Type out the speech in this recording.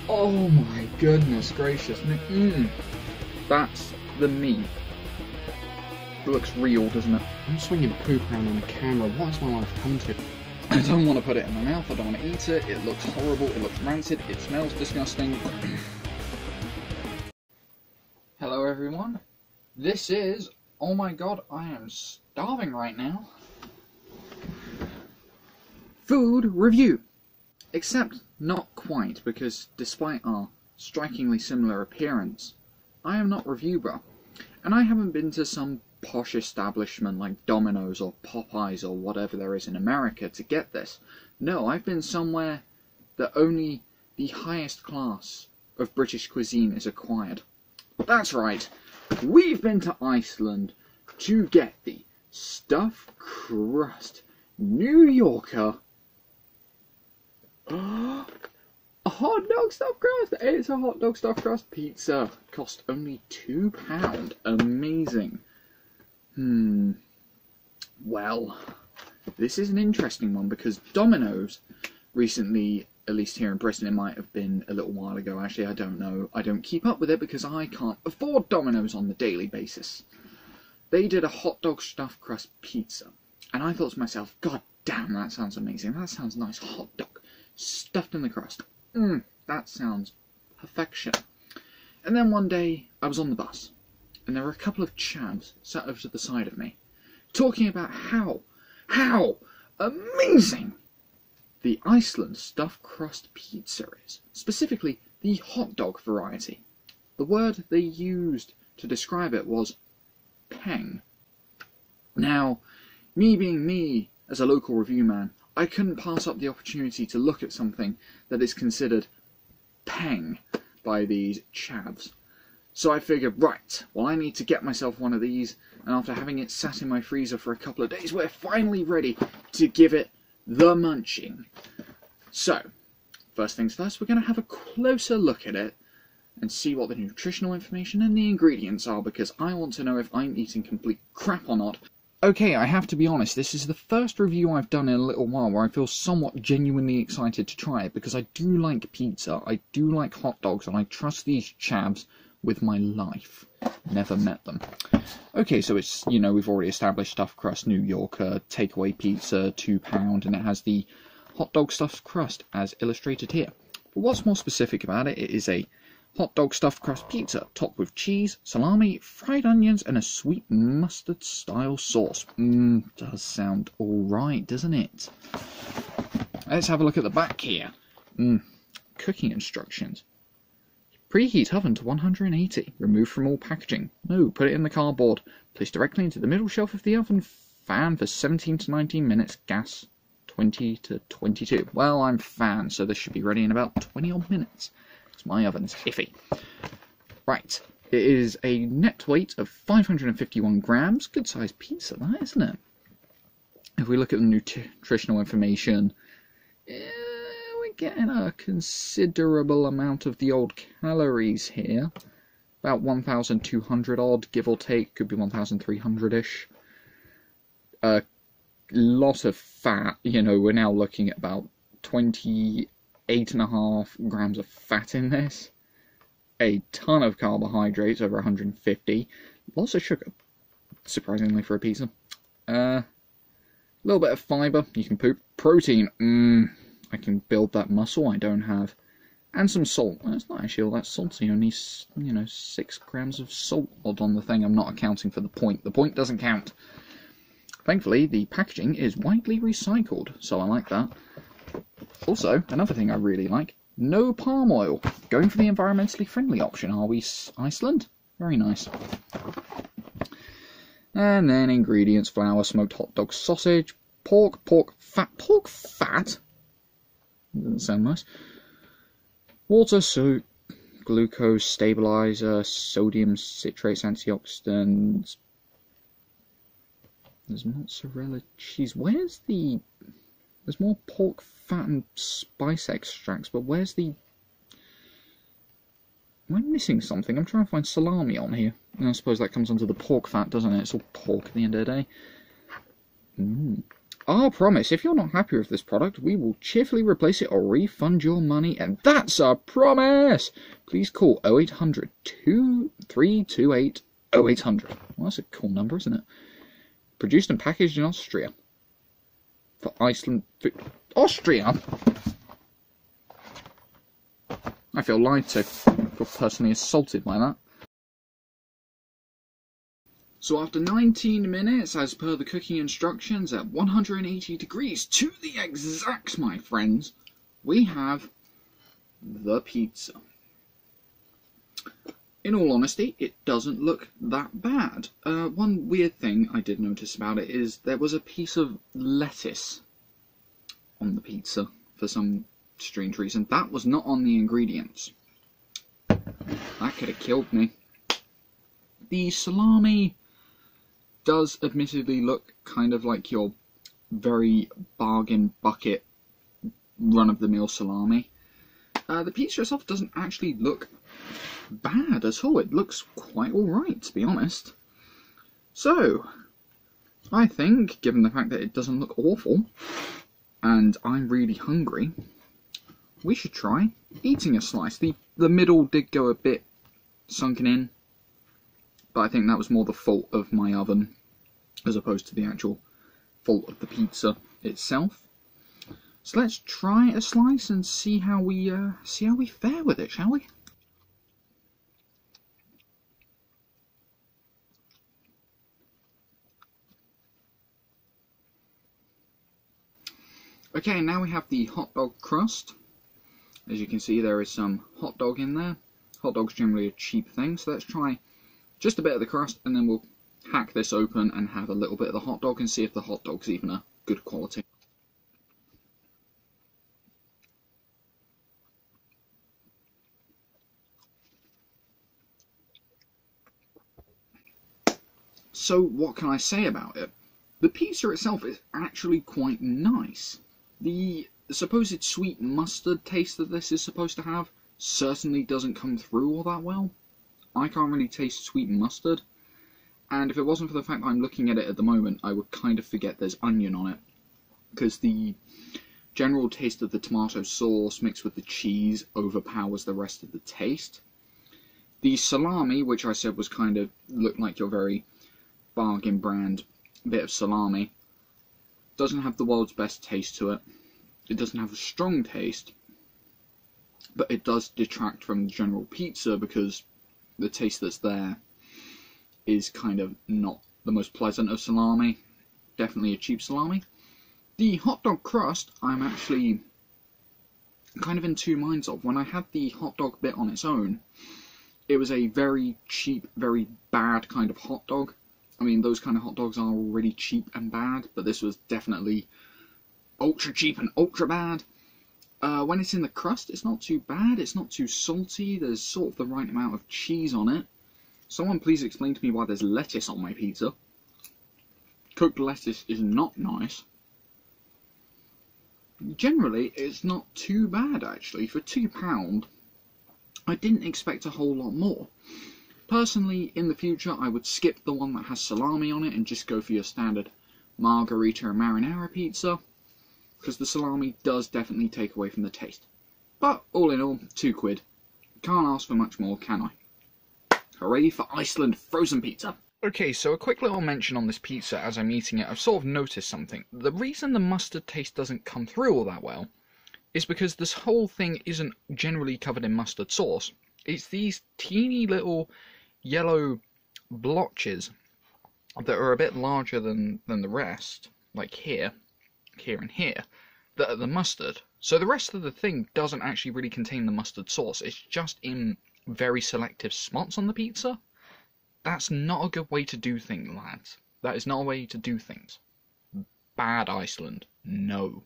Oh my goodness gracious. That's the meat. It looks real, doesn't it? I'm swinging poop around on the camera. What has my life come to? I don't want to put it in my mouth, I don't want to eat it. It looks horrible, it looks rancid, it smells disgusting. Hello everyone. This is... oh my god, I am starving right now. Food review. Except not quite, because despite our strikingly similar appearance, I am not review bro. And I haven't been to some posh establishment like Domino's or Popeyes or whatever there is in America to get this. No, I've been somewhere that only the highest class of British cuisine is acquired. That's right, we've been to Iceland to get the stuffed crust New Yorker a hot dog stuffed crust. It's a hot dog stuffed crust pizza. Cost only £2. Amazing. Well, this is an interesting one because Domino's recently, at least here in Britain, it might have been a little while ago, actually, I don't know. I don't keep up with it because I can't afford Domino's on the daily basis. They did a hot dog stuffed crust pizza. And I thought to myself, God damn, that sounds amazing. That sounds nice. Hot dog stuffed in the crust. That sounds perfection. And then one day, I was on the bus. And there were a couple of chavs sat over to the side of me, talking about how amazing the Iceland stuffed crust pizza is. Specifically, the hot dog variety. The word they used to describe it was peng. Now, me being me as a local review man, I couldn't pass up the opportunity to look at something that is considered peng by these chavs. So I figured, right, well I need to get myself one of these, and after having it sat in my freezer for a couple of days, we're finally ready to give it the munching. So, first things first, we're going to have a closer look at it and see what the nutritional information and the ingredients are, because I want to know if I'm eating complete crap or not. Okay, I have to be honest, this is the first review I've done in a little while where I feel somewhat genuinely excited to try it, because I do like pizza, I do like hot dogs, and I trust these chavs with my life. Never met them. Okay, so it's, you know, we've already established stuffed crust New Yorker, takeaway pizza, £2, and it has the hot dog stuffed crust as illustrated here. But what's more specific about it, it is a hot dog stuffed crust pizza, topped with cheese, salami, fried onions, and a sweet mustard style sauce. Does sound alright, doesn't it? Let's have a look at the back here. Cooking instructions. Preheat oven to 180. Remove from all packaging. No, put it in the cardboard. Place directly into the middle shelf of the oven. Fan for 17 to 19 minutes. Gas 20 to 22. Well, I'm fan, so this should be ready in about 20 odd minutes. My oven's iffy. Right, it is a net weight of 551 grams. Good sized pizza, that, isn't it? If we look at the nutritional information, we're getting a considerable amount of the old calories here. About 1,200 odd, give or take. Could be 1,300-ish. A lot of fat. You know, we're now looking at about 28.5 grams of fat in this, a ton of carbohydrates, over 150, lots of sugar, surprisingly for a pizza, a little bit of fibre, you can poop, protein, I can build that muscle I don't have, and some salt. Well, it's not actually all that salty, only, 6 grams of salt odd on the thing. I'm not accounting for the point doesn't count. Thankfully, the packaging is widely recycled, so I like that. Also, another thing I really like, no palm oil. Going for the environmentally friendly option, are we, Iceland? Very nice. And then ingredients: flour, smoked hot dog sausage, pork fat? Doesn't sound nice. Water, soap, glucose stabilizer, sodium citrates, antioxidants. There's mozzarella cheese. There's more pork fat and spice extracts, but where's the... Am I missing something? I'm trying to find salami on here. And I suppose that comes under the pork fat, doesn't it? It's all pork at the end of the day. our promise, if you're not happy with this product, we will cheerfully replace it or refund your money, and that's our promise! Please call 0800 2328 0800. Well, that's a cool number, isn't it? Produced and packaged in Austria. For Iceland... Austria? I feel lied to. I feel personally assaulted by that. So after 19 minutes, as per the cooking instructions, at 180 degrees to the exact, my friends, we have the pizza. In all honesty, it doesn't look that bad. One weird thing I did notice about it is there was a piece of lettuce on the pizza for some strange reason. That was not on the ingredients. That could have killed me. The salami does admittedly look kind of like your very bargain bucket run-of-the-mill salami. The pizza itself doesn't actually look bad at all. It looks quite alright, to be honest. So, I think, given the fact that it doesn't look awful, and I'm really hungry, we should try eating a slice. The middle did go a bit sunken in, but I think that was more the fault of my oven as opposed to the actual fault of the pizza itself. So let's try a slice and see how we fare with it, shall we? Okay, now we have the hot dog crust. As you can see, there is some hot dog in there. Hot dog's generally a cheap thing, so let's try just a bit of the crust, and then we'll hack this open and have a little bit of the hot dog and see if the hot dog's even a good quality. So what can I say about it? The pizza itself is actually quite nice. The supposed sweet mustard taste that this is supposed to have certainly doesn't come through all that well. I can't really taste sweet mustard, and if it wasn't for the fact that I'm looking at it at the moment, I would kind of forget there's onion on it, because the general taste of the tomato sauce mixed with the cheese overpowers the rest of the taste. The salami, which I said was kind of looked like your very bargain brand bit of salami, doesn't have the world's best taste to it. It doesn't have a strong taste, but it does detract from the general pizza because the taste that's there is kind of not the most pleasant of salami. Definitely a cheap salami. The hot dog crust, I'm actually kind of in two minds of. When I had the hot dog bit on its own, it was a very cheap, very bad kind of hot dog. I mean, those kind of hot dogs are already cheap and bad, but this was definitely ultra cheap and ultra bad. When it's in the crust, it's not too bad, it's not too salty, there's sort of the right amount of cheese on it. Someone please explain to me why there's lettuce on my pizza. Cooked lettuce is not nice. Generally, it's not too bad actually. For £2, I didn't expect a whole lot more. Personally, in the future, I would skip the one that has salami on it and just go for your standard margarita and marinara pizza, because the salami does definitely take away from the taste. But, all in all, £2. Can't ask for much more, can I? Hooray for Iceland frozen pizza! Okay, so a quick little mention on this pizza as I'm eating it. I've sort of noticed something. The reason the mustard taste doesn't come through all that well is because this whole thing isn't generally covered in mustard sauce. It's these teeny little yellow blotches that are a bit larger than the rest, like here, and here, that are the mustard. So the rest of the thing doesn't actually really contain the mustard sauce. It's just in very selective spots on the pizza. That's not a good way to do things, lads. That is not a way to do things. Bad Iceland. No.